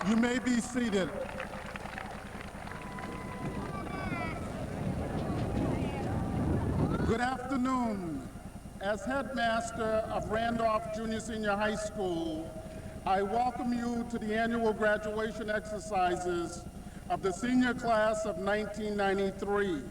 You may be seated. Good afternoon. As headmaster of Randolph Junior Senior High School, I welcome you to the annual graduation exercises of the senior class of 1993.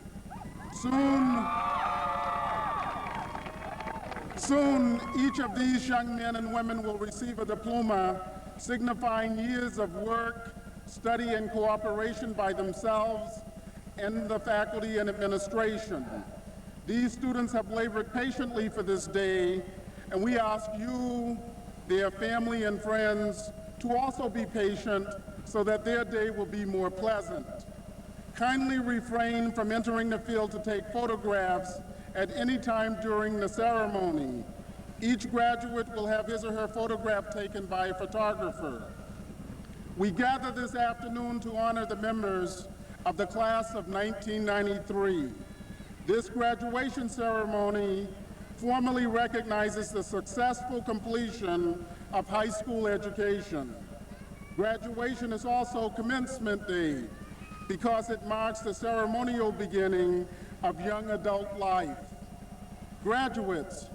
Soon, each of these young men and women will receive a diploma signifying years of work, study, and cooperation by themselves and the faculty and administration. These students have labored patiently for this day, and we ask you, their family and friends, to also be patient so that their day will be more pleasant. Kindly refrain from entering the field to take photographs at any time during the ceremony. Each graduate will have his or her photograph taken by a photographer. We gather this afternoon to honor the members of the class of 1993. This graduation ceremony formally recognizes the successful completion of high school education. Graduation is also commencement day because it marks the ceremonial beginning of young adult life. Graduates,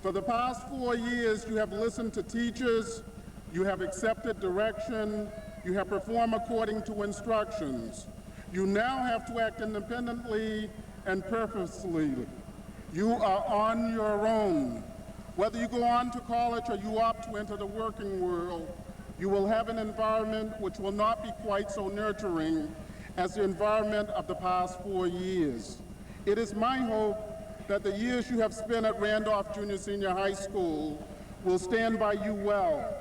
for the past 4 years, you have listened to teachers, you have accepted direction, you have performed according to instructions. You now have to act independently and purposely. You are on your own. Whether you go on to college or you opt to enter the working world, you will have an environment which will not be quite so nurturing as the environment of the past 4 years. It is my hope that the years you have spent at Randolph Junior Senior High School will stand by you well.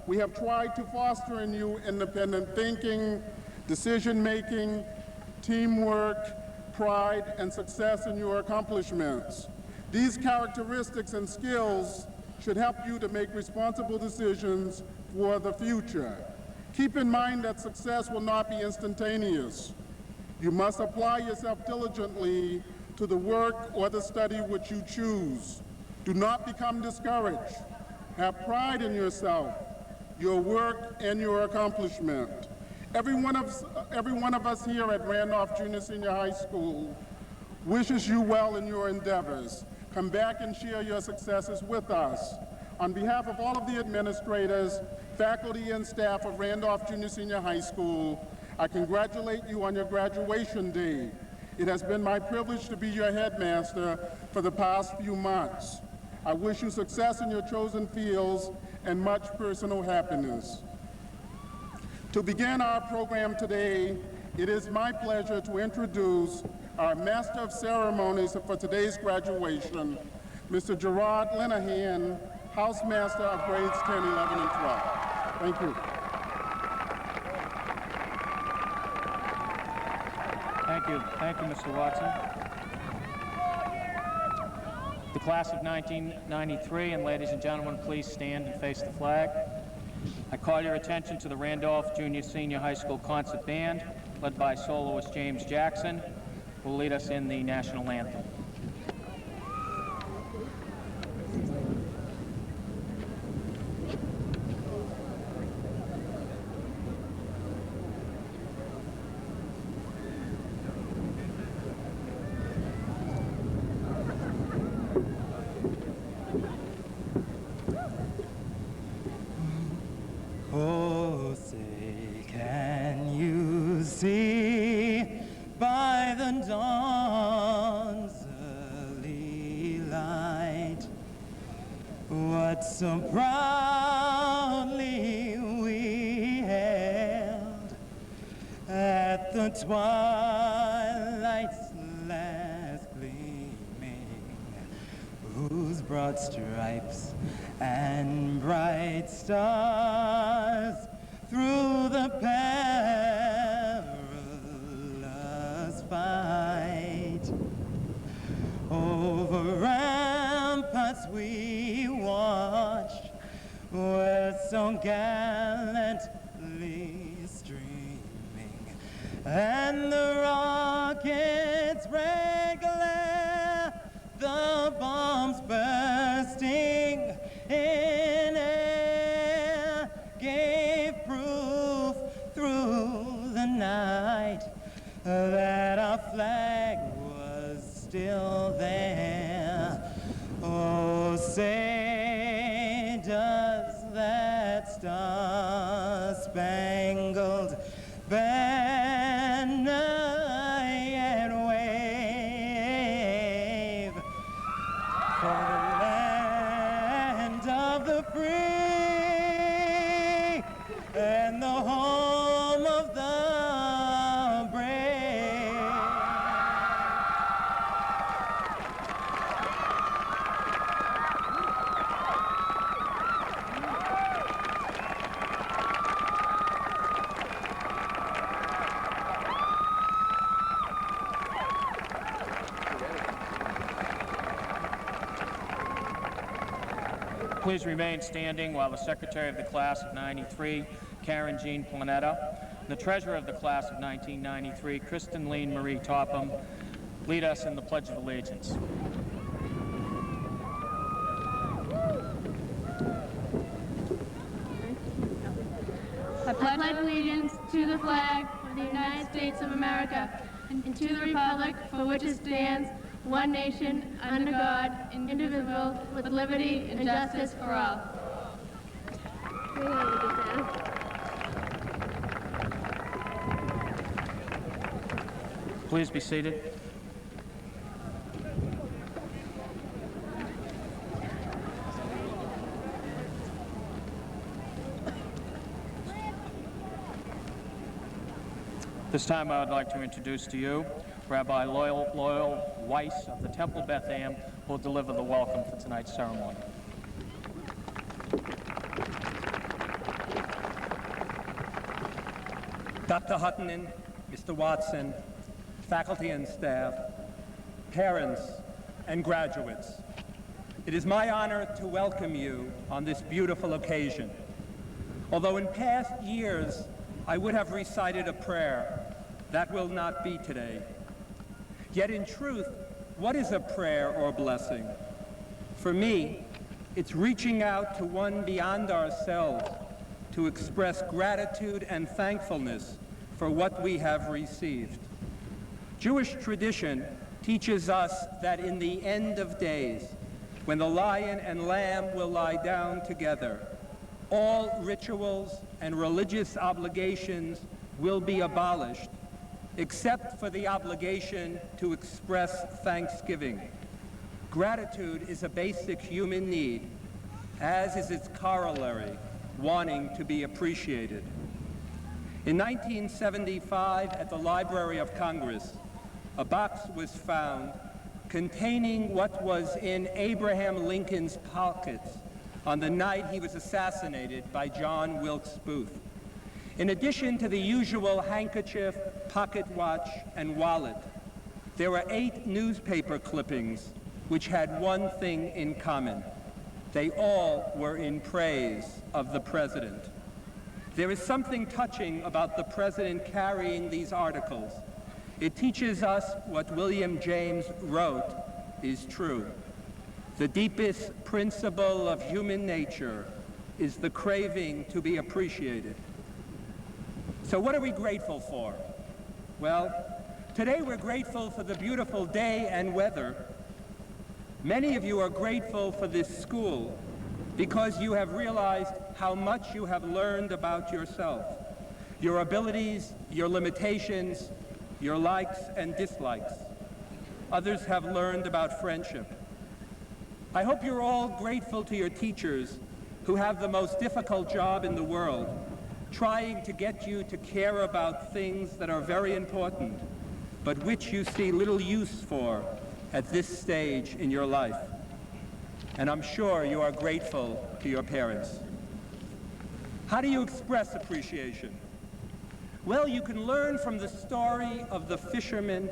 We have tried to foster in you independent thinking, decision-making, teamwork, pride, and success in your accomplishments. These characteristics and skills should help you to make responsible decisions for the future. Keep in mind that success will not be instantaneous. You must apply yourself diligently to the work or the study which you choose. Do not become discouraged. Have pride in yourself, your work, and your accomplishment. Every one of us here at Randolph Junior Senior High School wishes you well in your endeavors. Come back and share your successes with us. On behalf of all of the administrators, faculty, and staff of Randolph Junior Senior High School, I congratulate you on your graduation day. It has been my privilege to be your headmaster for the past few months. I wish you success in your chosen fields and much personal happiness. To begin our program today, it is my pleasure to introduce our Master of Ceremonies for today's graduation, Mr. Gerard Linehan, Housemaster of grades 10, 11, and 12. Thank you. Thank you, Mr. Watson. The class of 1993, and ladies and gentlemen, please stand and face the flag. I call your attention to the Randolph Junior Senior High School Concert Band, led by soloist James Jackson, who will lead us in the national anthem. Oh, say, can you see by the dawn's early light what so proudly we held at the twilight's last gleaming, whose broad stripes and bright stars through the perilous fight over ramparts we watched were so gallantly streaming, and the rockets' red glare, the bombs bursting in air, gave proof star-spangled banner yet wave for the land of the free and the home of the brave. Please remain standing while the Secretary of the Class of '93, Karen Jean Planetta, and the Treasurer of the Class of 1993, Kristen Lean Marie Topham, lead us in the Pledge of Allegiance. I pledge allegiance to the flag of the United States of America and to the republic for which it stands, one nation, under God, indivisible, with liberty and justice for all. Please be seated. This time I would like to introduce to you Rabbi Loyal Weiss of the Temple Beth Am, who will deliver the welcome for tonight's ceremony. Dr. Huttonen, Mr. Watson, faculty and staff, parents, and graduates, it is my honor to welcome you on this beautiful occasion. Although in past years I would have recited a prayer, that will not be today. Yet in truth, what is a prayer or blessing? For me, it's reaching out to one beyond ourselves to express gratitude and thankfulness for what we have received. Jewish tradition teaches us that in the end of days, when the lion and lamb will lie down together, all rituals and religious obligations will be abolished, except for the obligation to express thanksgiving. Gratitude is a basic human need, as is its corollary, wanting to be appreciated. In 1975, at the Library of Congress, a box was found containing what was in Abraham Lincoln's pockets on the night he was assassinated by John Wilkes Booth. In addition to the usual handkerchief, pocket watch, and wallet, there were 8 newspaper clippings which had one thing in common. They all were in praise of the president. There is something touching about the president carrying these articles. It teaches us what William James wrote is true. The deepest principle of human nature is the craving to be appreciated. So what are we grateful for? Well, today we're grateful for the beautiful day and weather. Many of you are grateful for this school because you have realized how much you have learned about yourself, your abilities, your limitations, your likes and dislikes. Others have learned about friendship. I hope you're all grateful to your teachers who have the most difficult job in the world, trying to get you to care about things that are very important, but which you see little use for at this stage in your life. And I'm sure you are grateful to your parents. How do you express appreciation? Well, you can learn from the story of the fisherman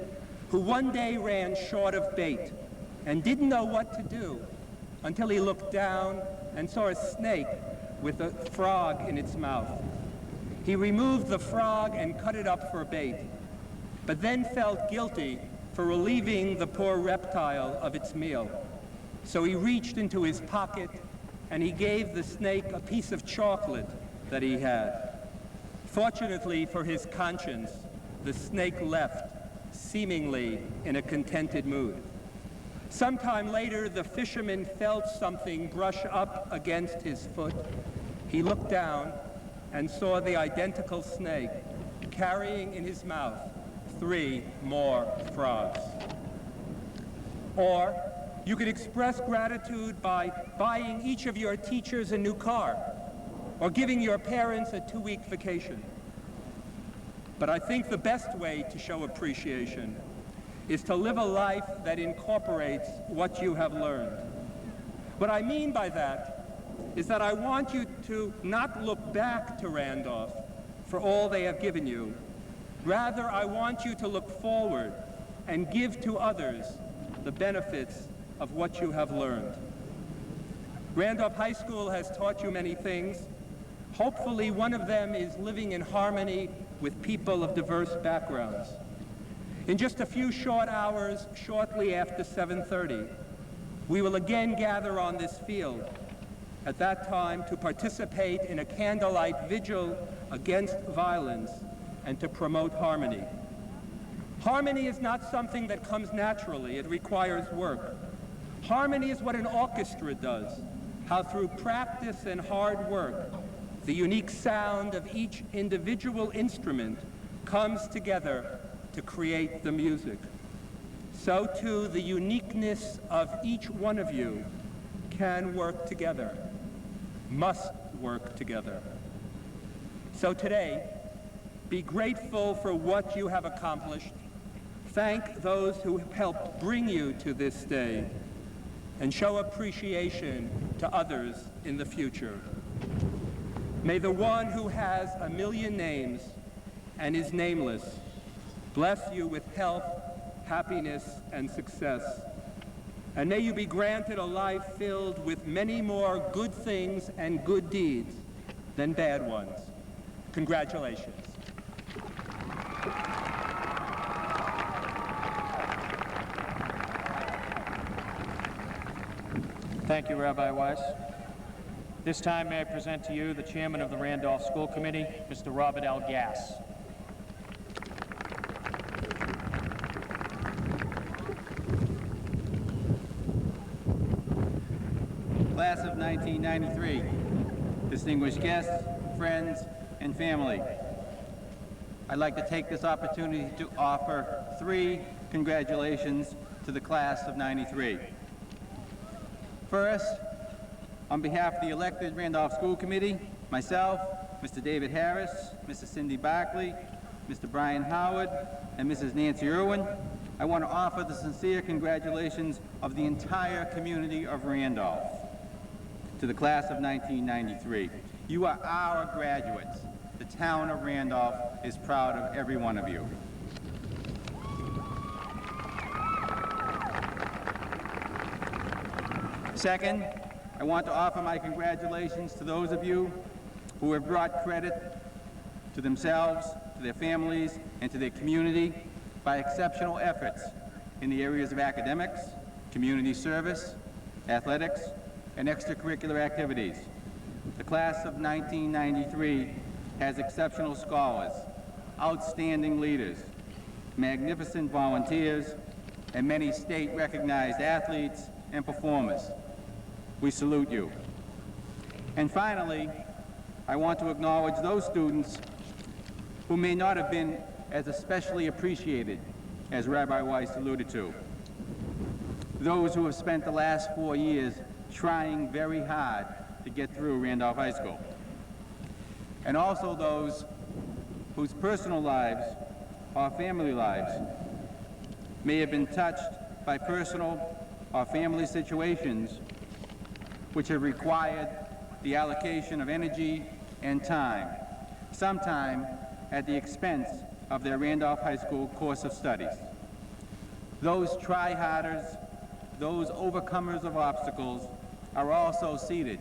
who one day ran short of bait and didn't know what to do until he looked down and saw a snake with a frog in its mouth. He removed the frog and cut it up for bait, but then felt guilty for relieving the poor reptile of its meal. So he reached into his pocket and he gave the snake a piece of chocolate that he had. Fortunately for his conscience, the snake left, seemingly in a contented mood. Sometime later, the fisherman felt something brush up against his foot. he looked down and saw the identical snake carrying in his mouth 3 more frogs. Or you could express gratitude by buying each of your teachers a new car, or giving your parents a 2-week vacation. But I think the best way to show appreciation is to live a life that incorporates what you have learned. What I mean by that is that I want you to not look back to Randolph for all they have given you. Rather, I want you to look forward and give to others the benefits of what you have learned. Randolph High School has taught you many things. Hopefully, one of them is living in harmony with people of diverse backgrounds. In just a few short hours, shortly after 7:30, we will again gather on this field, at that time to participate in a candlelight vigil against violence and to promote harmony. Harmony is not something that comes naturally. It requires work. Harmony is what an orchestra does, how through practice and hard work, the unique sound of each individual instrument comes together to create the music. So too, the uniqueness of each one of you can work together, must work together. So today, be grateful for what you have accomplished. Thank those who helped bring you to this day, and show appreciation to others in the future. May the one who has 1,000,000 names and is nameless bless you with health, happiness, and success. And may you be granted a life filled with many more good things and good deeds than bad ones. Congratulations. Thank you, Rabbi Weiss. This time, may I present to you the chairman of the Randolph School Committee, Mr. Robert L. Gass. Class of 1993, distinguished guests, friends, and family. I'd like to take this opportunity to offer 3 congratulations to the class of '93. First, on behalf of the elected Randolph School Committee, myself, Mr. David Harris, Mrs. Cindy Barkley, Mr. Brian Howard, and Mrs. Nancy Irwin, I want to offer the sincere congratulations of the entire community of Randolph to the class of 1993. You are our graduates. The town of Randolph is proud of every one of you. Second, I want to offer my congratulations to those of you who have brought credit to themselves, to their families, and to their community by exceptional efforts in the areas of academics, community service, athletics, and extracurricular activities. The class of 1993 has exceptional scholars, outstanding leaders, magnificent volunteers, and many state-recognized athletes and performers. We salute you. And finally, I want to acknowledge those students who may not have been as especially appreciated as Rabbi Weiss alluded to. Those who have spent the last 4 years trying very hard to get through Randolph High School. And also those whose personal lives or family lives may have been touched by personal or family situations which have required the allocation of energy and time, sometime at the expense of their Randolph High School course of studies. Those try-harders, those overcomers of obstacles, are also seated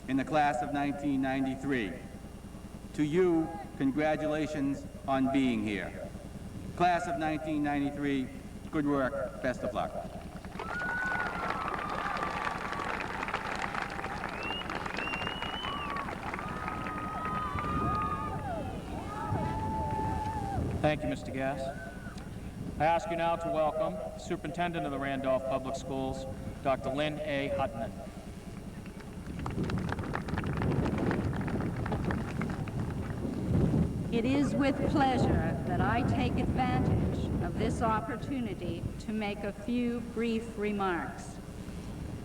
in the class of 1993. To you, congratulations on being here. Class of 1993, good work, best of luck. Thank you, Mr. Gass. I ask you now to welcome the Superintendent of the Randolph Public Schools, Dr. Lynn A. Hutman. It is with pleasure that I take advantage of this opportunity to make a few brief remarks.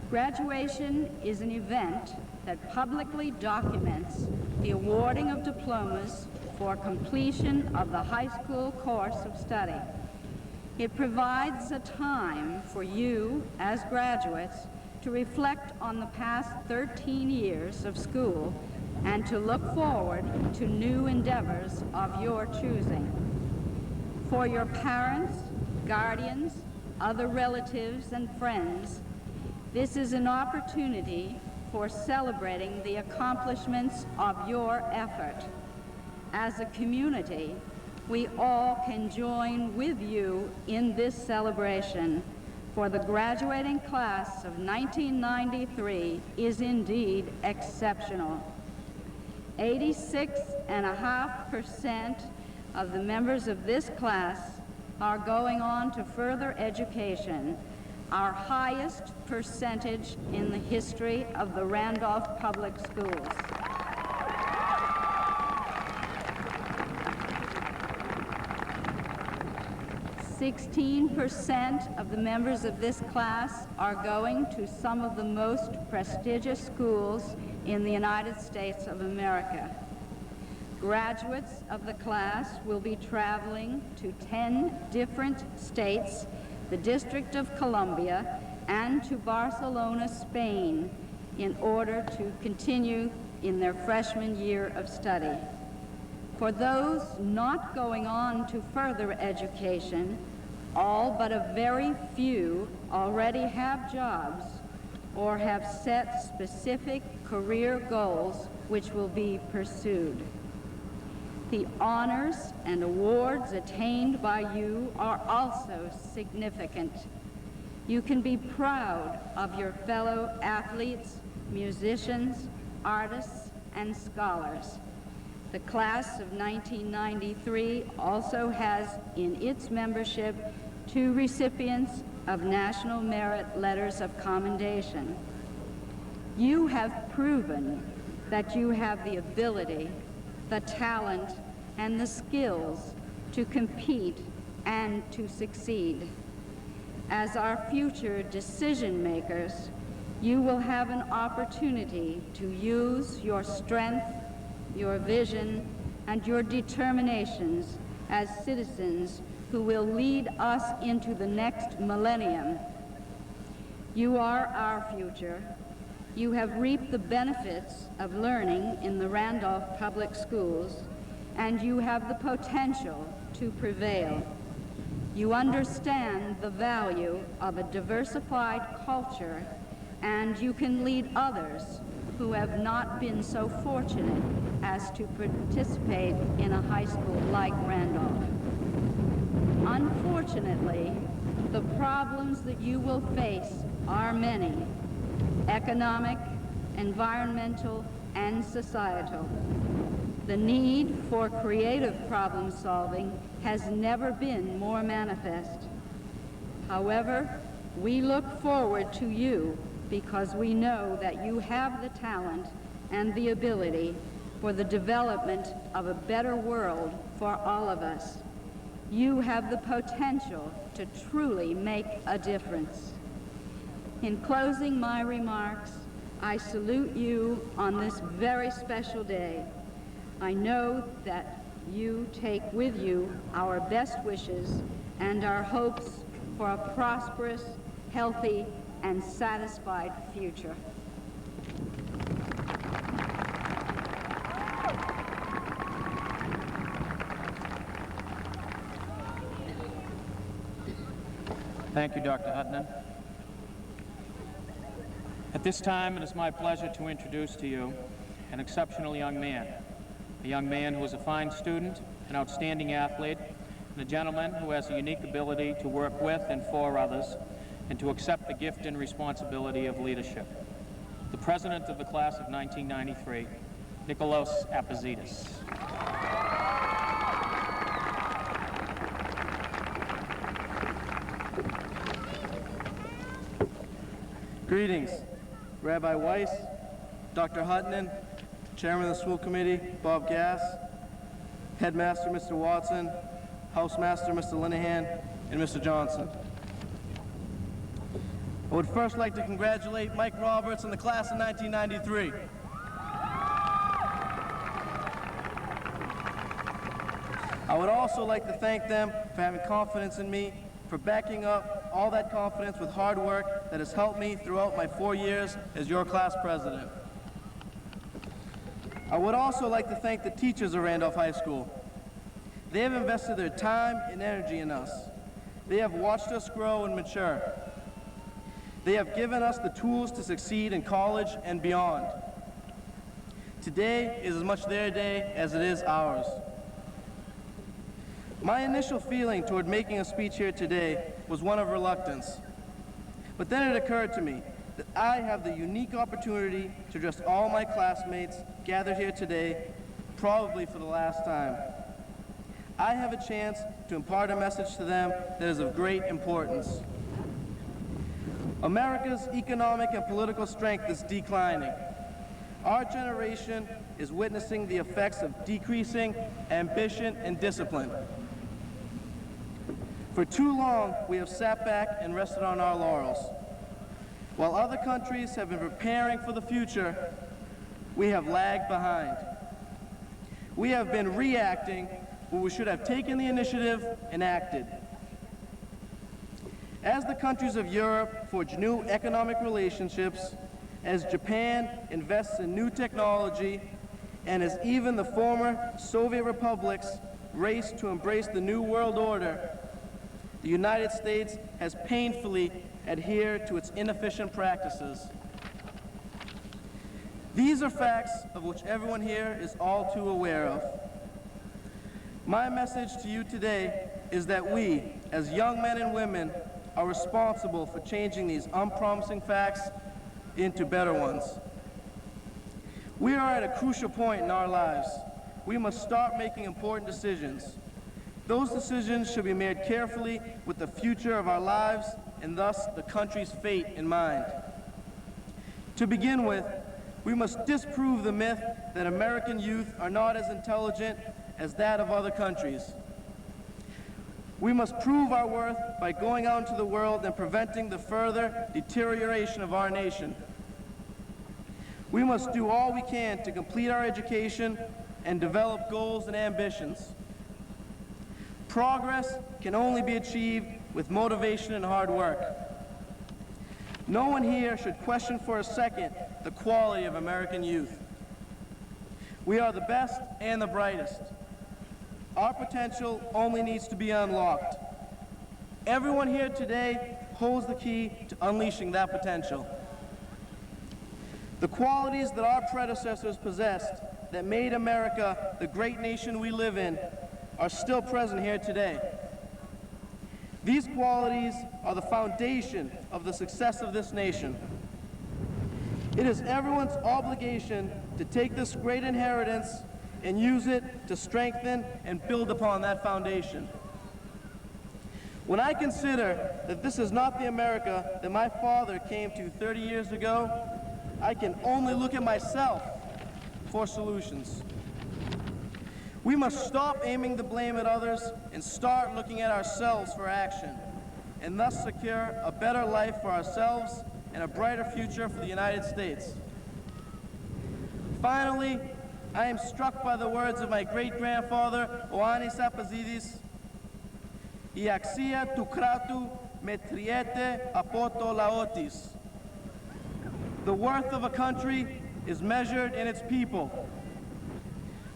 Graduation is an event that publicly documents the awarding of diplomas for completion of the high school course of study. It provides a time for you, as graduates, to reflect on the past 13 years of school and to look forward to new endeavors of your choosing. For your parents, guardians, other relatives, and friends, this is an opportunity for celebrating the accomplishments of your effort. As a community, we all can join with you in this celebration, for the graduating class of 1993 is indeed exceptional. 86.5% of the members of this class are going on to further education, our highest percentage in the history of the Randolph Public Schools. 16% of the members of this class are going to some of the most prestigious schools in the United States of America. Graduates of the class will be traveling to 10 different states, the District of Columbia, and to Barcelona, Spain, in order to continue in their freshman year of study. For those not going on to further education, all but a very few already have jobs or have set specific career goals which will be pursued. The honors and awards attained by you are also significant. You can be proud of your fellow athletes, musicians, artists, and scholars. The class of 1993 also has in its membership 2 recipients of National Merit Letters of Commendation. You have proven that you have the ability, the talent, and the skills to compete and to succeed. As our future decision makers, you will have an opportunity to use your strength, your vision, and your determinations as citizens who will lead us into the next millennium. You are our future. You have reaped the benefits of learning in the Randolph Public Schools, and you have the potential to prevail. You understand the value of a diversified culture, and you can lead others who have not been so fortunate as to participate in a high school like Randolph. Unfortunately, the problems that you will face are many: economic, environmental, and societal. The need for creative problem solving has never been more manifest. However, we look forward to you because we know that you have the talent and the ability for the development of a better world for all of us. You have the potential to truly make a difference. In closing my remarks, I salute you on this very special day. I know that you take with you our best wishes and our hopes for a prosperous, healthy, and satisfied future. Thank you, Dr. Hutton. At this time, it is my pleasure to introduce to you an exceptional young man, a young man who is a fine student, an outstanding athlete, and a gentleman who has a unique ability to work with and for others and to accept the gift and responsibility of leadership. The president of the class of 1993, Nikolaos Apazidis. Greetings, Rabbi Weiss, Dr. Hutton, Chairman of the School Committee, Bob Gass, Headmaster Mr. Watson, Housemaster Mr. Linehan, and Mr. Johnson. I would first like to congratulate Mike Roberts and the class of 1993. I would also like to thank them for having confidence in me, for backing up all that confidence with hard work that has helped me throughout my 4 years as your class president. I would also like to thank the teachers of Randolph High School. They have invested their time and energy in us. They have watched us grow and mature. They have given us the tools to succeed in college and beyond. Today is as much their day as it is ours. My initial feeling toward making a speech here today was one of reluctance. But then it occurred to me that I have the unique opportunity to address all my classmates gathered here today, probably for the last time. I have a chance to impart a message to them that is of great importance. America's economic and political strength is declining. Our generation is witnessing the effects of decreasing ambition and discipline. For too long, we have sat back and rested on our laurels. While other countries have been preparing for the future, we have lagged behind. We have been reacting where we should have taken the initiative and acted. As the countries of Europe forge new economic relationships, as Japan invests in new technology, and as even the former Soviet republics race to embrace the new world order, the United States has painfully adhered to its inefficient practices. These are facts of which everyone here is all too aware of. My message to you today is that we, as young men and women, are responsible for changing these unpromising facts into better ones. We are at a crucial point in our lives. We must start making important decisions. Those decisions should be made carefully with the future of our lives and thus the country's fate in mind. To begin with, we must disprove the myth that American youth are not as intelligent as that of other countries. We must prove our worth by going out into the world and preventing the further deterioration of our nation. We must do all we can to complete our education and develop goals and ambitions. Progress can only be achieved with motivation and hard work. No one here should question for a second the quality of American youth. We are the best and the brightest. Our potential only needs to be unlocked. Everyone here today holds the key to unleashing that potential. The qualities that our predecessors possessed that made America the great nation we live in are still present here today. These qualities are the foundation of the success of this nation. It is everyone's obligation to take this great inheritance and use it to strengthen and build upon that foundation. When I consider that this is not the America that my father came to 30 years ago, I can only look at myself for solutions. We must stop aiming the blame at others and start looking at ourselves for action, and thus secure a better life for ourselves and a brighter future for the United States. Finally, I am struck by the words of my great-grandfather, Ioannis Apazidis, «Η αξία του κράτου μετριέται από το λαό της». The worth of a country is measured in its people.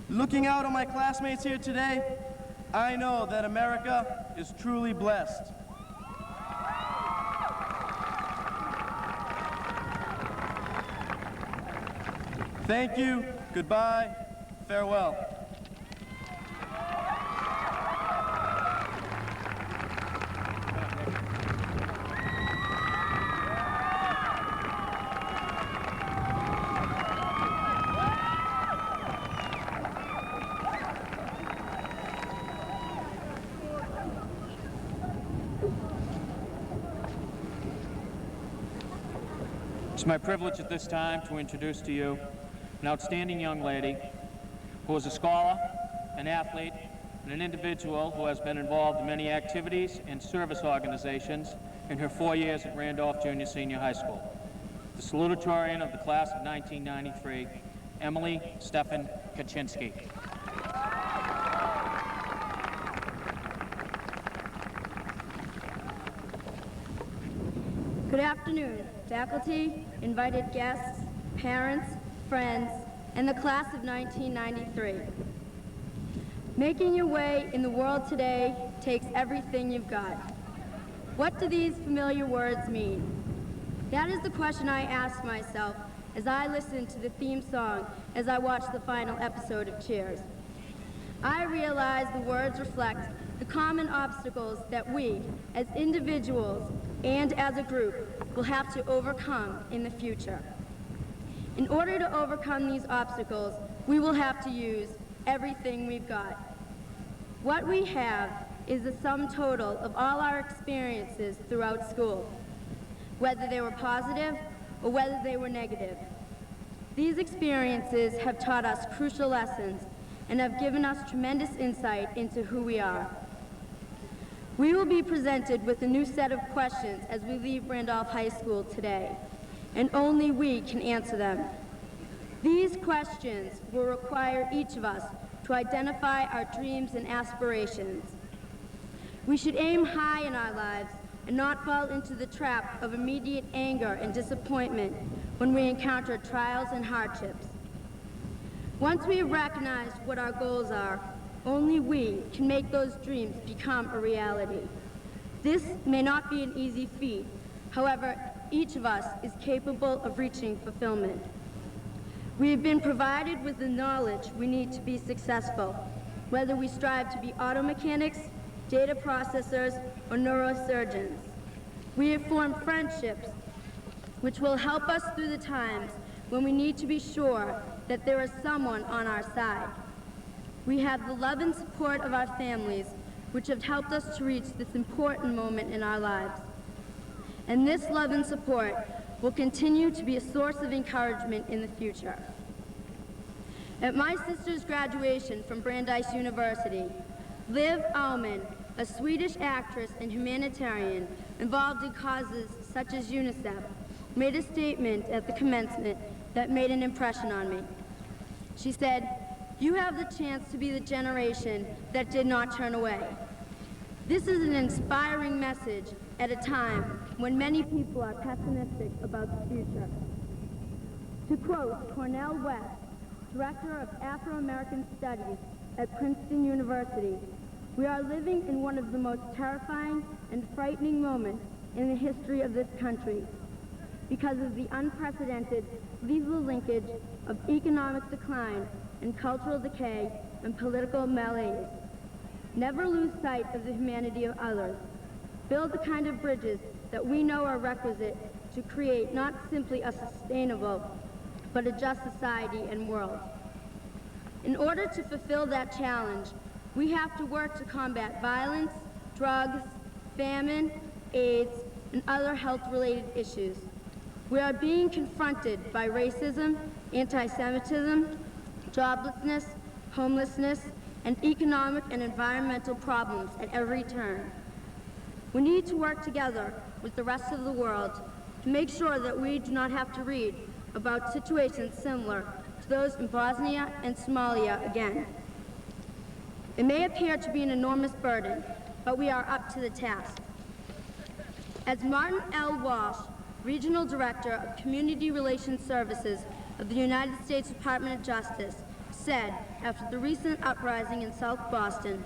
Looking out at my classmates here today, I know that America is truly blessed. Thank you, goodbye, farewell. It's my privilege at this time to introduce to you an outstanding young lady who is a scholar, an athlete, and an individual who has been involved in many activities and service organizations in her 4 years at Randolph Junior Senior High School. The salutatorian of the class of 1993, Emily Stefan Kaczynski. Good afternoon, faculty, invited guests, parents, friends, and the class of 1993. Making your way in the world today takes everything you've got. What do these familiar words mean? That is the question I asked myself as I listened to the theme song as I watched the final episode of Cheers. I realized the words reflect the common obstacles that we, as individuals and as a group, will have to overcome in the future. In order to overcome these obstacles, we will have to use everything we've got. What we have is the sum total of all our experiences throughout school, whether they were positive or whether they were negative. These experiences have taught us crucial lessons and have given us tremendous insight into who we are. We will be presented with a new set of questions as we leave Randolph High School today, and only we can answer them. These questions will require each of us to identify our dreams and aspirations. We should aim high in our lives and not fall into the trap of immediate anger and disappointment when we encounter trials and hardships. Once we have recognized what our goals are, only we can make those dreams become a reality. This may not be an easy feat. However, each of us is capable of reaching fulfillment. We have been provided with the knowledge we need to be successful, whether we strive to be auto mechanics, data processors, or neurosurgeons. We have formed friendships which will help us through the times when we need to be sure that there is someone on our side. We have the love and support of our families, which have helped us to reach this important moment in our lives. And this love and support will continue to be a source of encouragement in the future. At my sister's graduation from Brandeis University, Liv Ullmann, a Swedish actress and humanitarian involved in causes such as UNICEF, made a statement at the commencement that made an impression on me. She said, "You have the chance to be the generation that did not turn away." This is an inspiring message at a time when many people are pessimistic about the future. To quote Cornel West, Director of Afro-American Studies at Princeton University, "We are living in one of the most terrifying and frightening moments in the history of this country because of the unprecedented lethal linkage of economic decline and cultural decay and political malaise. Never lose sight of the humanity of others. Build the kind of bridges that we know are requisite to create not simply a sustainable, but a just society and world." In order to fulfill that challenge, we have to work to combat violence, drugs, famine, AIDS, and other health-related issues. We are being confronted by racism, anti-Semitism, joblessness, homelessness, and economic and environmental problems at every turn. We need to work together with the rest of the world to make sure that we do not have to read about situations similar to those in Bosnia and Somalia again. It may appear to be an enormous burden, but we are up to the task. As Martin L. Walsh, Regional Director of Community Relations Services of the United States Department of Justice, said after the recent uprising in South Boston,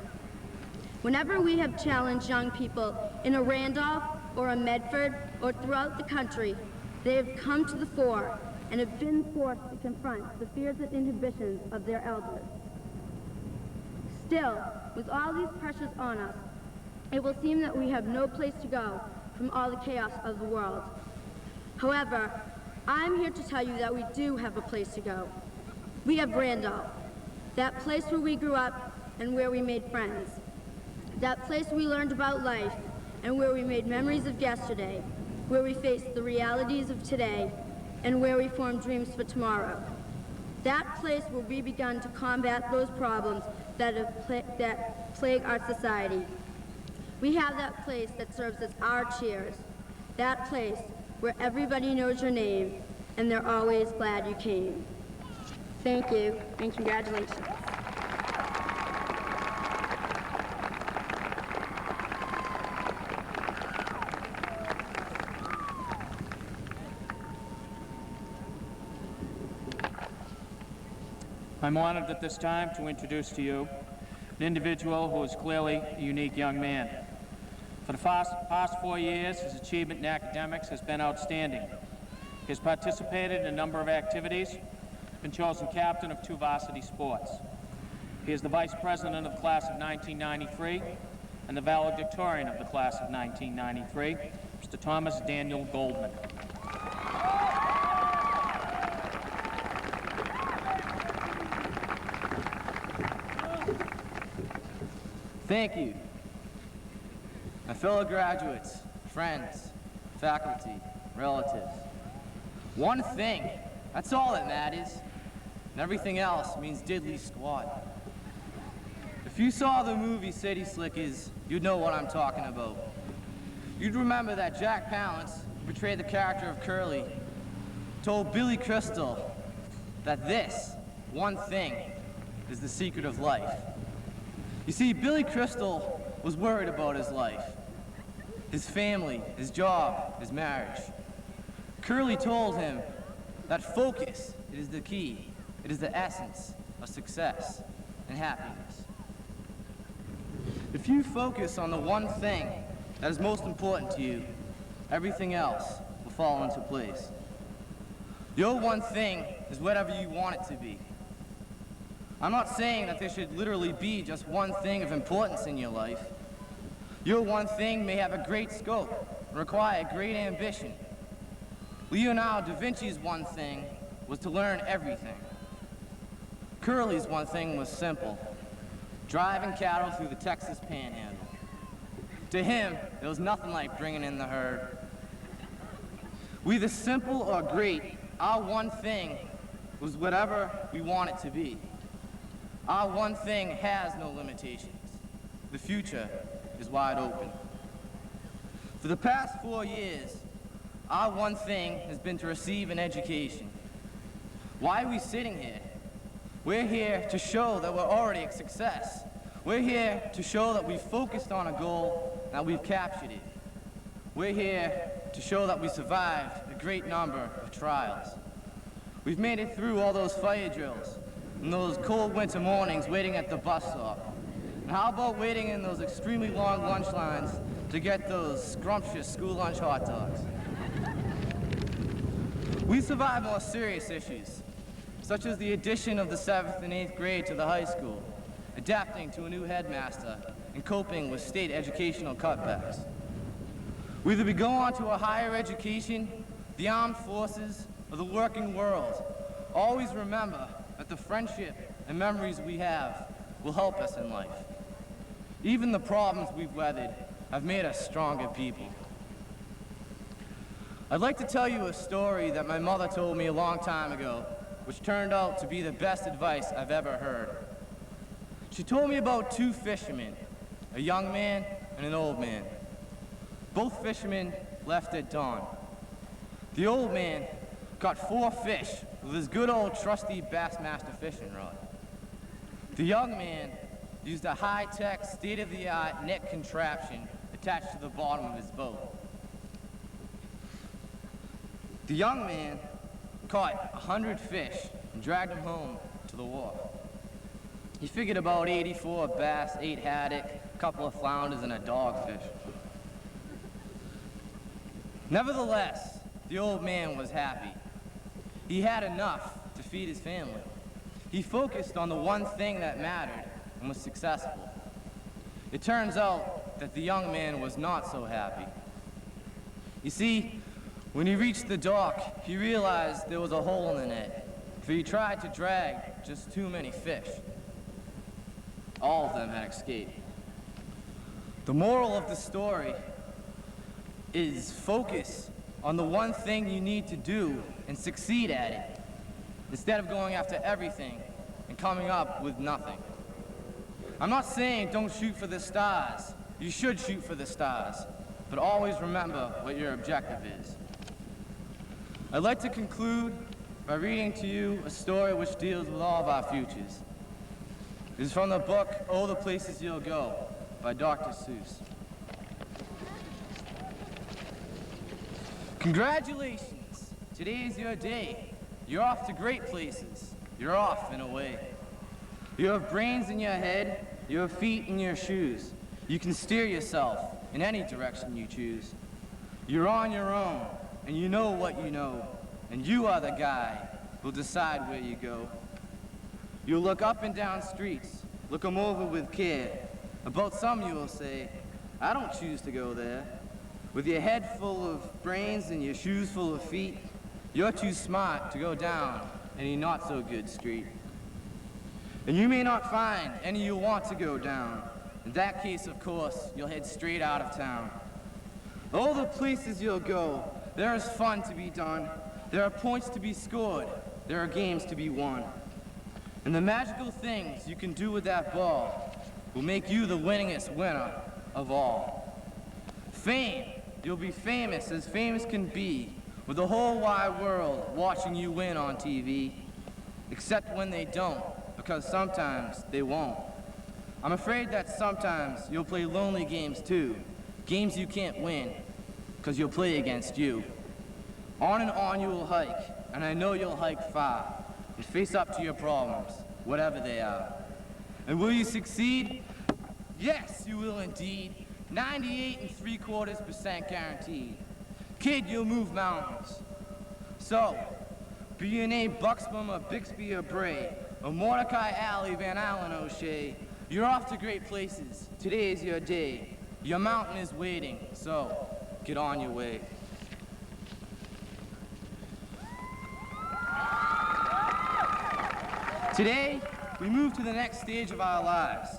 "Whenever we have challenged young people in a Randolph or a Medford or throughout the country, they have come to the fore and have been forced to confront the fears and inhibitions of their elders. Still, with all these pressures on us, it will seem that we have no place to go from all the chaos of the world. However, I'm here to tell you that we do have a place to go. We have Randolph, that place where we grew up and where we made friends. That place we learned about life and where we made memories of yesterday, where we faced the realities of today, and where we formed dreams for tomorrow. That place where we begun to combat those problems that plague our society. We have that place that serves as our chairs, that place where everybody knows your name and they're always glad you came. Thank you and congratulations. I'm honored at this time to introduce to you an individual who is clearly a unique young man. For the past 4 years, his achievement in academics has been outstanding. He has participated in a number of activities, been chosen captain of 2 varsity sports. He is the vice president of the class of 1993 and the valedictorian of the class of 1993, Mr. Thomas Daniel Goldman. Thank you. My fellow graduates, friends, faculty, relatives. One thing, that's all that matters. And everything else means diddly squat. If you saw the movie City Slickers, you'd know what I'm talking about. You'd remember that Jack Palance, who portrayed the character of Curly, told Billy Crystal that this one thing is the secret of life. You see, Billy Crystal was worried about his life, his family, his job, his marriage. Curly told him that focus is the key. It is the essence of success and happiness. If you focus on the one thing that is most important to you, everything else will fall into place. Your one thing is whatever you want it to be. I'm not saying that there should literally be just one thing of importance in your life. Your one thing may have a great scope and require great ambition. Leonardo da Vinci's one thing was to learn everything. Curly's one thing was simple: driving cattle through the Texas Panhandle. To him, there was nothing like bringing in the herd. Whether simple or great, our one thing was whatever we want it to be. Our one thing has no limitations. The future is wide open. For the past 4 years, our one thing has been to receive an education. Why are we sitting here? We're here to show that we're already a success. We're here to show that we've focused on a goal and that we've captured it. We're here to show that we survived a great number of trials. We've made it through all those fire drills and those cold winter mornings waiting at the bus stop. And how about waiting in those extremely long lunch lines to get those scrumptious school lunch hot dogs? We survived more serious issues, such as the addition of the 7th and 8th grade to the high school, adapting to a new headmaster, and coping with state educational cutbacks. Whether we go on to a higher education, the armed forces, or the working world, always remember that the friendship and memories we have will help us in life. Even the problems we've weathered have made us stronger people. I'd like to tell you a story that my mother told me a long time ago, which turned out to be the best advice I've ever heard. She told me about 2 fishermen, a young man and an old man. Both fishermen left at dawn. The old man caught 4 fish with his good old trusty Bassmaster fishing rod. The young man used a high-tech, state-of-the-art net contraption attached to the bottom of his boat. The young man caught 100 fish and dragged them home to the wharf. He figured about 84 bass, 8 haddock, a couple of flounders, and a dogfish. Nevertheless, the old man was happy. He had enough to feed his family. He focused on the one thing that mattered and was successful. It turns out that the young man was not so happy. You see, when he reached the dock, he realized there was a hole in the net, for he tried to drag just too many fish. All of them had escaped. The moral of the story is focus on the one thing you need to do and succeed at it. instead of going after everything and coming up with nothing. I'm not saying don't shoot for the stars. You should shoot for the stars, but always remember what your objective is. I'd like to conclude by reading to you a story which deals with all of our futures. It is from the book, Oh, the Places You'll Go, by Dr. Seuss. Congratulations! Today is your day. You're off to great places. You're off in a way. You have brains in your head. You have feet in your shoes. You can steer yourself in any direction you choose. You're on your own, and you know what you know, and you are the guy who'll decide where you go. You look up and down streets, look them over with care. About some you will say, I don't choose to go there. With your head full of brains and your shoes full of feet, you're too smart to go down any not-so-good street. And you may not find any you want to go down. In that case, of course, you'll head straight out of town. All the places you'll go, there is fun to be done. There are points to be scored. There are games to be won. And the magical things you can do with that ball will make you the winningest winner of all. Fame, you'll be famous as famous can be, with the whole wide world watching you win on TV. Except when they don't, because sometimes they won't. I'm afraid that sometimes you'll play lonely games too, games you can't win, because you'll play against you. On and on you will hike, and I know you'll hike far, and face up to your problems, whatever they are. And will you succeed? Yes, you will indeed. 98.75% guaranteed. Kid, you'll move mountains. So, be your name Buxbaum or Bixby or Bray, or Mordecai Alley, Van Allen O'Shea, you're off to great places. Today is your day. Your mountain is waiting, so get on your way. Today, we move to the next stage of our lives.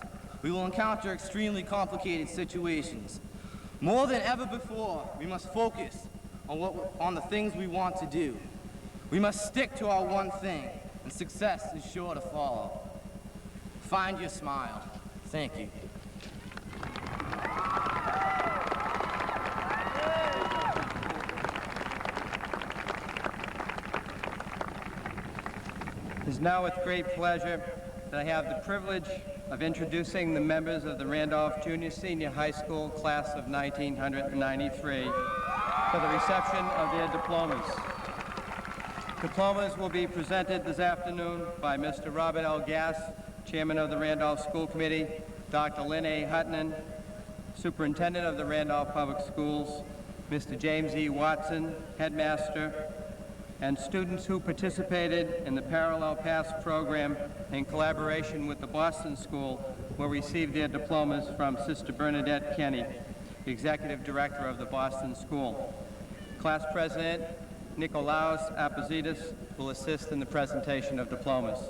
We will encounter extremely complicated situations. More than ever before, we must focus on the things we want to do. We must stick to our one thing, and success is sure to follow. Find your smile. Thank you. It is now with great pleasure that I have the privilege of introducing the members of the Randolph Junior Senior High School class of 1993 for the reception of their diplomas. Diplomas will be presented this afternoon by Mr. Robert L. Gass, Chairman of the Randolph School Committee, Dr. Lynn A. Hutton, Superintendent of the Randolph Public Schools, Mr. James E. Watson, Headmaster, and students who participated in the Parallel Pass program in collaboration with the Boston School will receive their diplomas from Sister Bernadette Kenny, the Executive Director of the Boston School. Class President Nikolaos Apozidis will assist in the presentation of diplomas.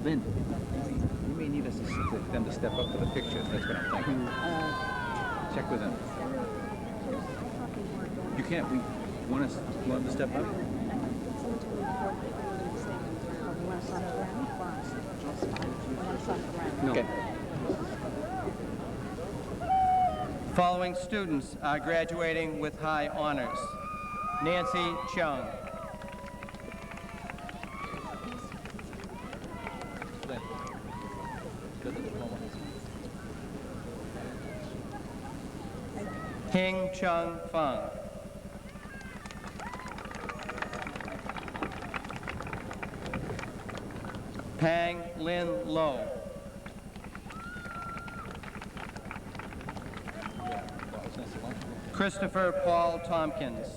Lynn, you may need us them to step up to the picture. That's what I'm thinking. Check with them. You can't. We want them to step up. No. Okay. Following students are graduating with high honors. Nancy Chung. Hing Chung Fung. Pang Lin Lo. Christopher Paul Tompkins.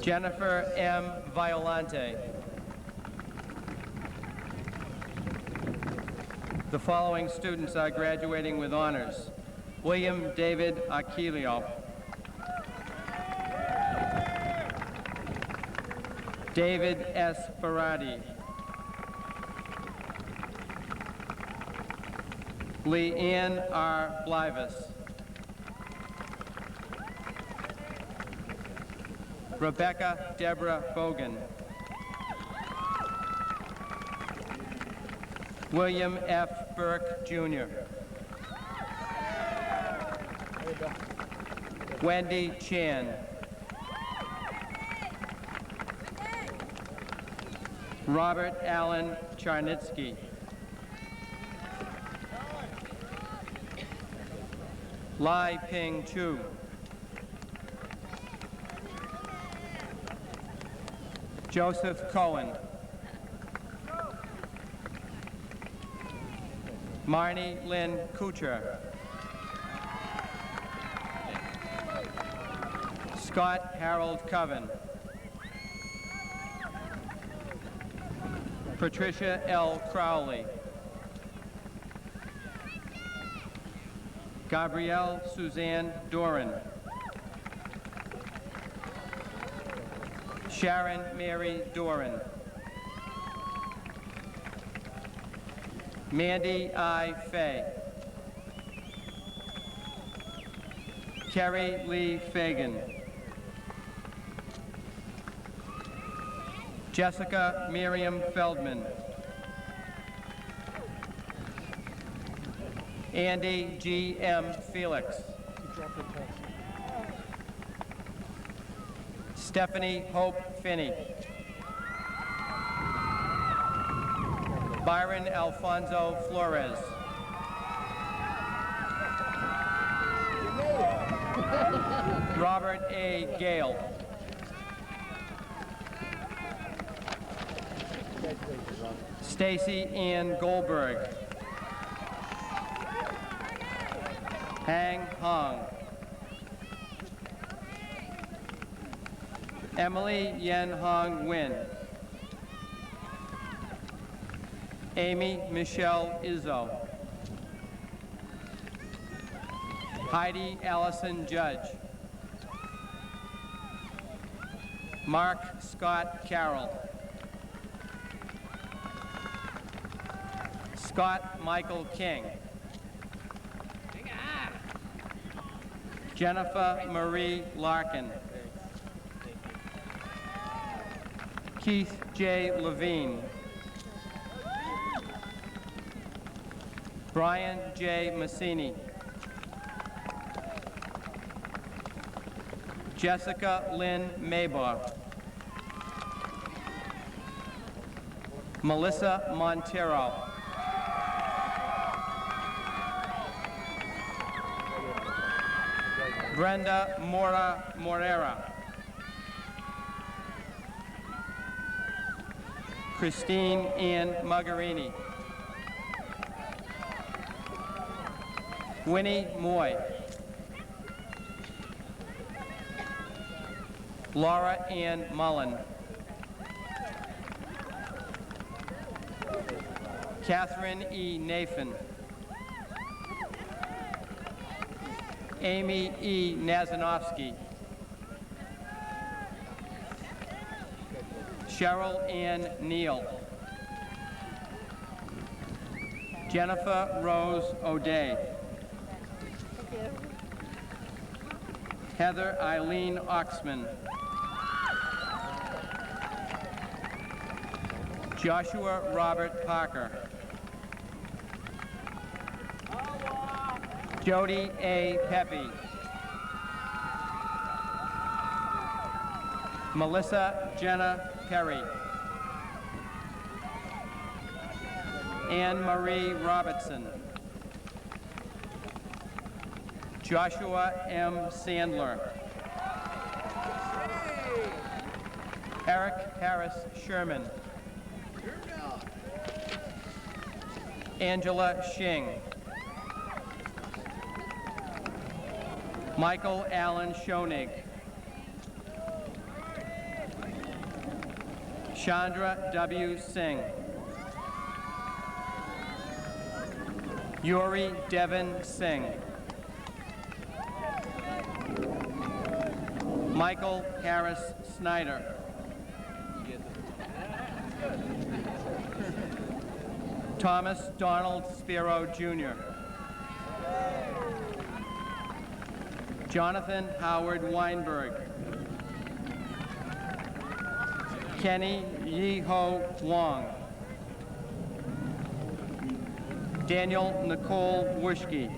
Jennifer M. Violante. The following students are graduating with honors. William David Aquilio. David S. Barati. Leanne R. Blivis. Rebecca Deborah Bogan. William F. Burke, Jr. Wendy Chan. Robert Allen Charnitsky. Lai Ping Chu. Joseph Cohen. Marnie Lynn Kuchar. Scott Harold Coven. Patricia L. Crowley. Gabrielle Suzanne Doran. Sharon Mary Doran. Mandy I. Fay. Kerry Lee Fagan. Jessica Miriam Feldman. Andy G. M. Felix. Stephanie Hope Finney. Byron Alfonso Flores. Robert A. Gale. Stacy Ann Goldberg. Hang Hong. Emily Yen Hong Win. Amy Michelle Izzo. Heidi Allison Judge. Mark Scott Carroll. Scott Michael King. Jennifer Marie Larkin. Keith J. Levine. Brian J. Massini. Jessica Lynn Maybar. Melissa Montero. Brenda Mora Morera. Christine Ann Magarini. Winnie Moy. Laura Ann Mullen. Catherine E. Nathan. Amy E. Nazanovsky. Cheryl Ann Neal. Jennifer Rose O'Day. Heather Eileen Oxman. Joshua Robert Parker. Jody A. Pepe. Melissa Jenna Perry. Anne Marie Robertson. Joshua M. Sandler. Eric Harris Sherman. Angela Shing. Michael Allen Schoenig. Chandra W. Singh. Yuri Devin Singh. Michael Harris Snyder. Thomas Donald Spiro Jr. Jonathan Howard Weinberg. Kenny Yi-Ho Wong. Daniel Nicole Wishke.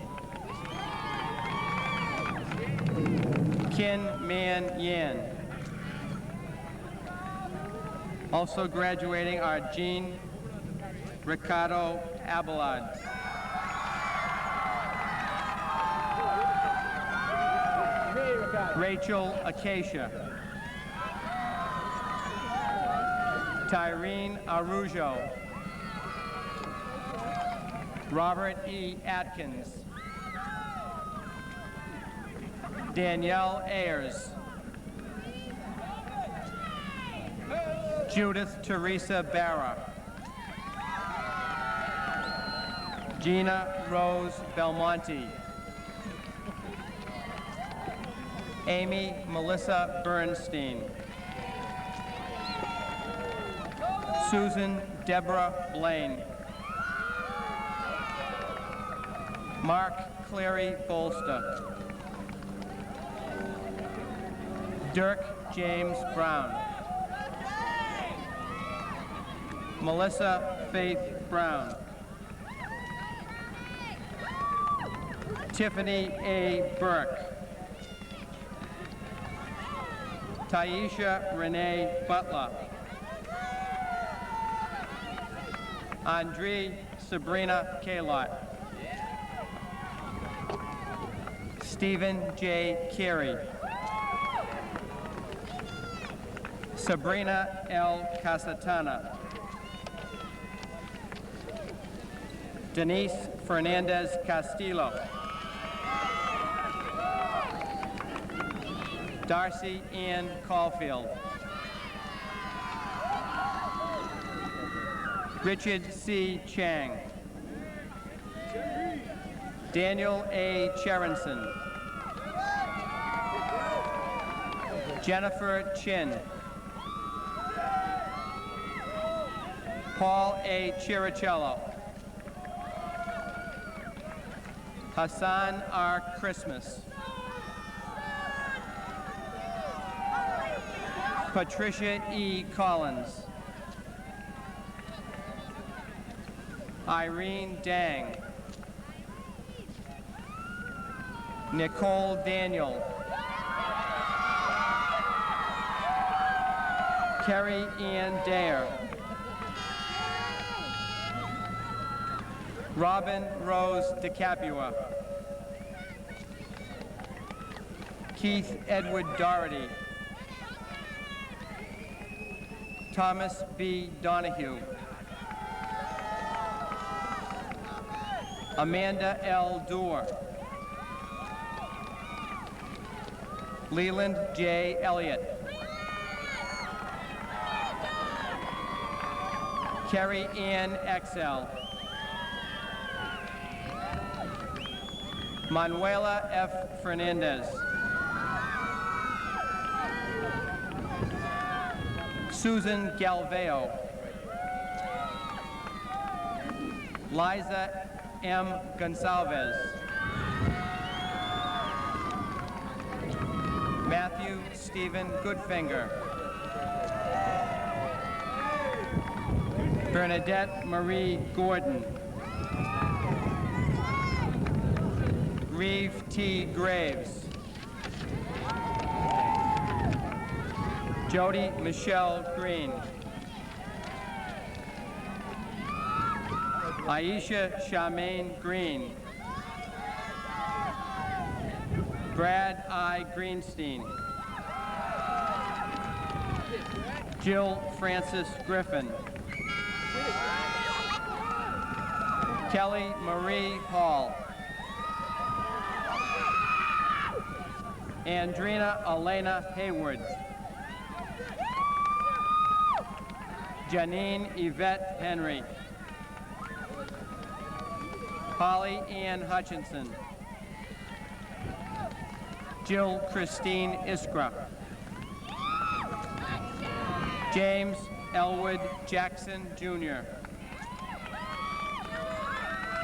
Kin Man Yan. Also graduating are Jean Ricardo Abelard. Rachel Acacia. Tyrene Arujo. Robert E. Atkins. Danielle Ayers. Judith Teresa Barra. Gina Rose Belmonte. Amy Melissa Bernstein. Susan Deborah Blaine. Mark Clary Bolster. Dirk James Brown. Melissa Faith Brown. Tiffany A. Burke. Taisha Renee Butler. Andre Sabrina Kalot. Stephen J. Carey. Sabrina L. Casatana. Denise Fernandez Castillo. Darcy Ann Caulfield. Richard C. Chang. Daniel A. Cherenson. Jennifer Chin. Paul A. Chiricello. Hassan R. Christmas. Patricia E. Collins. Irene Dang. Nicole Daniel. Carrie Ann Dare. Robin Rose DeCapua. Keith Edward Doherty. Thomas B. Donahue. Amanda L. Doerr. Leland J. Elliott. Carrie Ann Excel. Manuela F. Fernandez. Susan Galveo. Liza M. Gonsalves. Matthew Stephen Goodfinger. Bernadette Marie Gordon. Reeve T. Graves. Jody Michelle Green. Aisha Charmaine Green. Brad I. Greenstein. Jill Francis Griffin. Kelly Marie Hall. Andrina Elena Hayward. Janine Yvette Henry. Holly Ann Hutchinson. Jill Christine Iskra. James Elwood Jackson, Jr.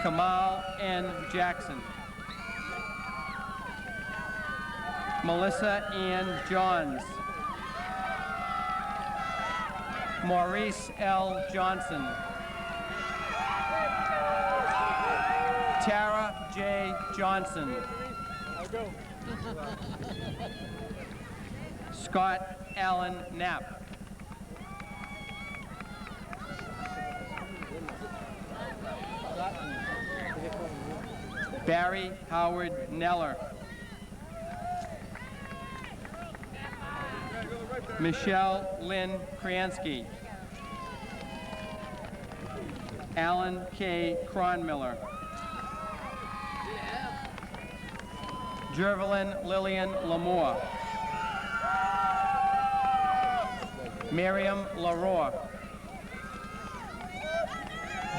Kamal N. Jackson. Melissa Ann Johns. Maurice L. Johnson. Tara J. Johnson. Scott Allen Knapp. Barry Howard Neller. Michelle Lynn Kransky. Alan K. Cronmiller. Jervelyn Lillian Lamour. Miriam Leroy.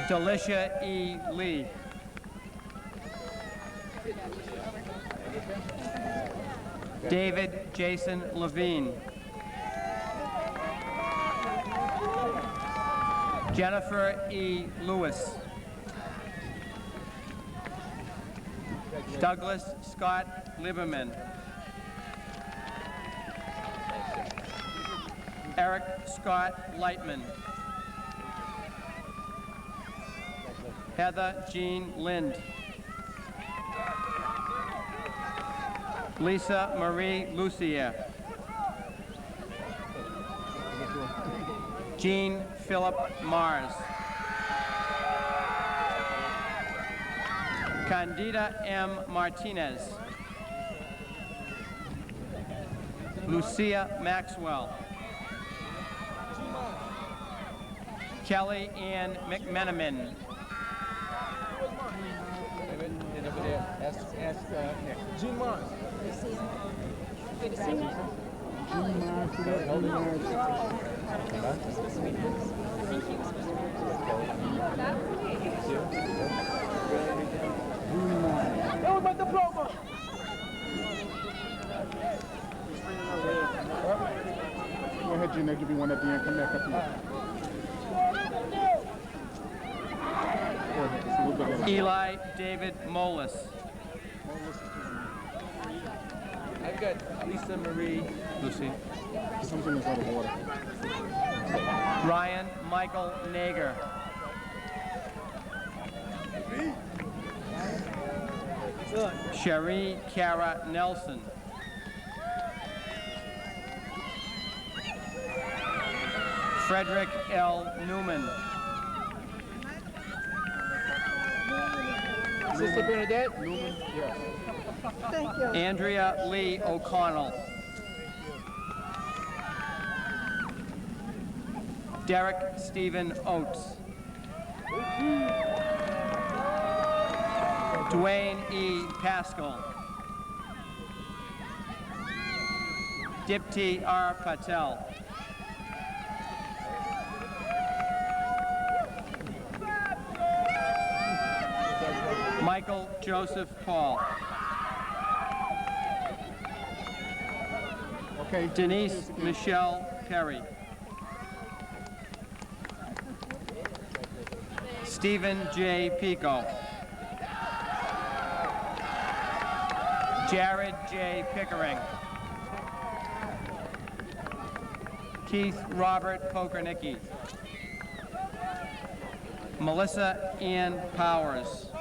Delicia E. Lee. David Jason Levine. Jennifer E. Lewis. Douglas Scott Lieberman. Eric Scott Lightman. Heather Jean Lind. Lisa Marie Lucier. Jean Philip Mars. Candida M. Martinez. Lucia Maxwell. Kelly Ann McMenamin. Gene Mars. That was my diploma. Go ahead, Gene. I'll give you one at the end. Come back up here. Eli David Molis. I've got Lisa Marie. Lucy. Something is out of water. Ryan Michael Nager. Cherie Cara Nelson. Frederick L. Newman. Sister Bernadette? Newman? Yes. Thank you. Andrea Lee O'Connell. Derek Stephen Oates. Dwayne E. Pascal. Dipti R. Patel. Michael Joseph Paul. Okay. Denise Michelle Perry. Stephen J. Pico. Jared J. Pickering. Keith Robert Pokernicki. Melissa Ann Powers.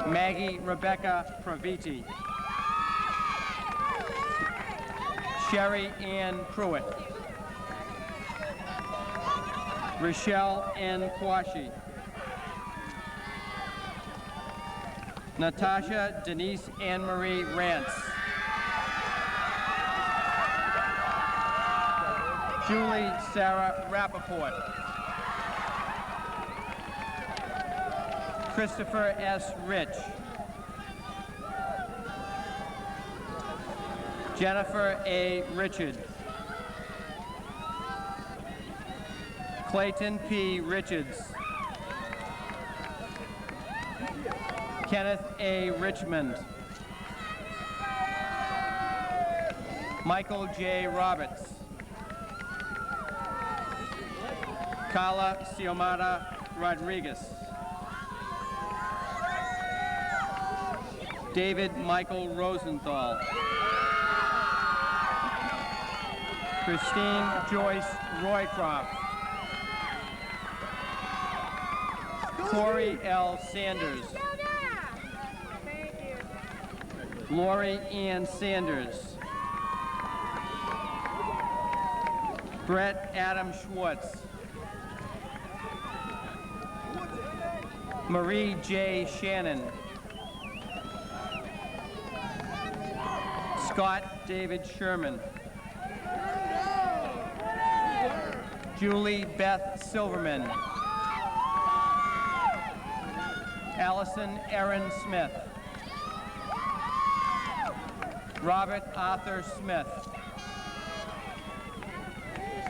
Maggie Rebecca Praviti. Sherry Ann Pruitt. Rochelle N. Quashi. Natasha Denise Ann Marie Rance. Julie Sarah Rappaport. Christopher S. Rich. Jennifer A. Richard. Clayton P. Richards. Kenneth A. Richmond. Michael J. Roberts. Carla Xiomara Rodriguez. David Michael Rosenthal. Christine Joyce Roycroft. Corey L. Sanders. Lori Ann Sanders. Brett Adam Schwartz. Marie J. Shannon. Scott David Sherman. Julie Beth Silverman. Allison Erin Smith. Robert Arthur Smith.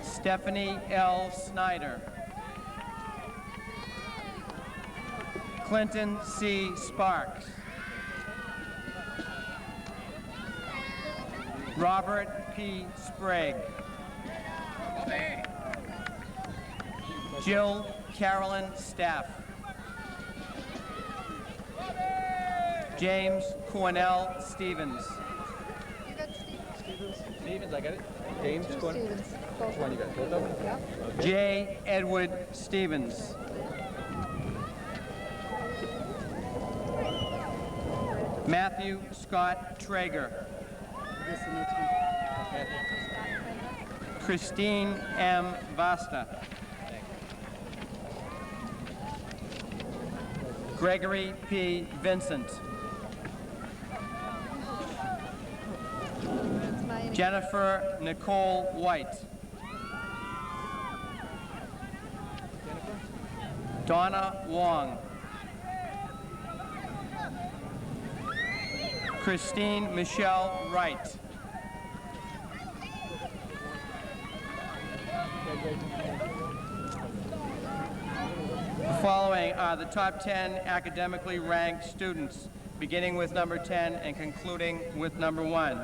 Stephanie L. Snyder. Clinton C. Sparks. Robert P. Sprague. Jill Carolyn Staff. James Cornell Stevens. Stevens, I got it. James, which one? Which one you got? Both of them? Yeah. J. Edward Stevens. Matthew Scott Traeger. Christine M. Vasta. Gregory P. Vincent. Jennifer Nicole White. Donna Wong. Christine Michelle Wright. The following are the top 10 academically ranked students, beginning with number 10 and concluding with number 1.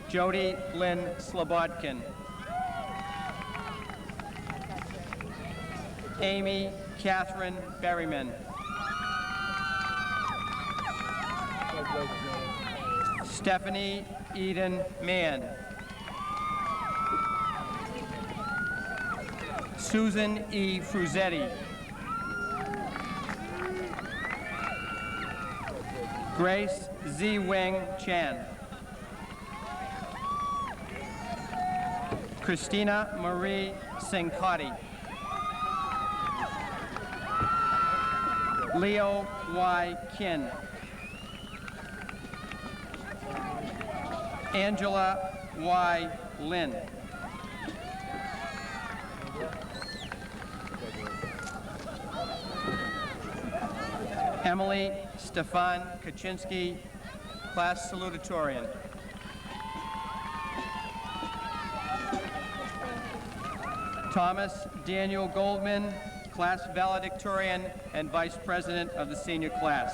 Jody Lynn Slobodkin. Amy Catherine Berryman. Stephanie Eden Mann. Susan E. Fruzetti. Grace Z. Wing Chan. Christina Marie Sincotti. Leo Y. Kin. Angela Y. Lynn. Emily Stefan Kaczynski, class salutatorian. Thomas Daniel Goldman, class valedictorian and vice president of the senior class.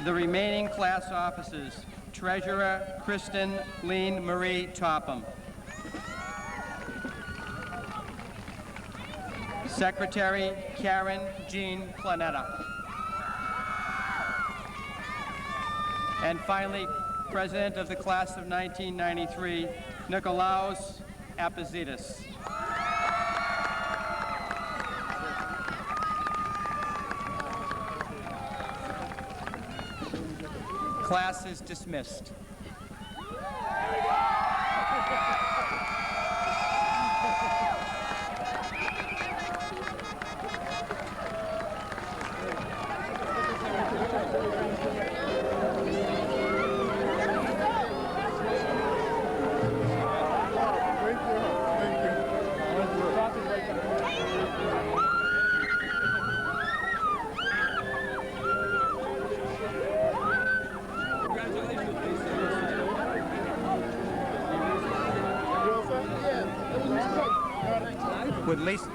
The remaining class officers: Treasurer Kristen Lean Marie Topham, Secretary Karen Jean Planetta, and finally, President of the class of 1993, Nikolaos Apozidis. Class is dismissed. Would Lisa...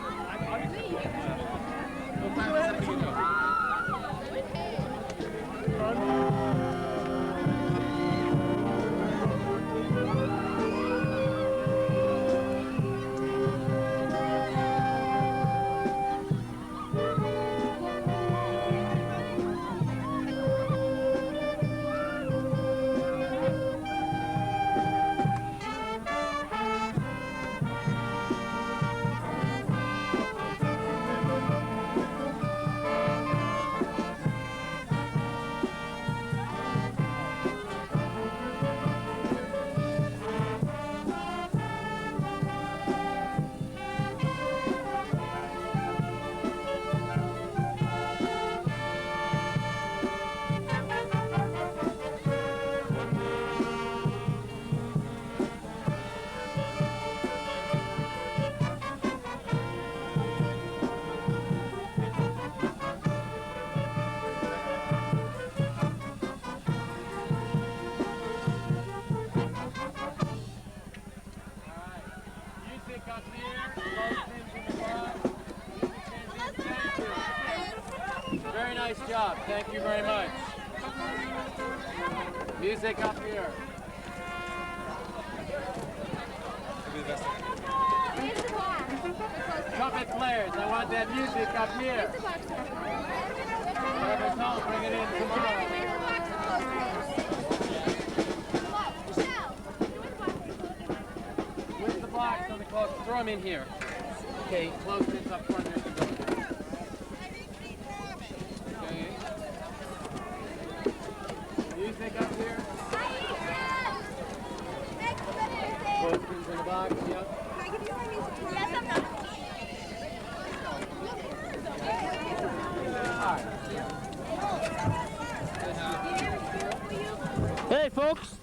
Thank you very much. Music up here. Trumpet players, I want that music up here. Whatever's home, bring it in tomorrow. Where's the box on the clock? Throw them in here. Okay, close this up front. Okay. Music up here. Posters in the box, yep. Hey folks,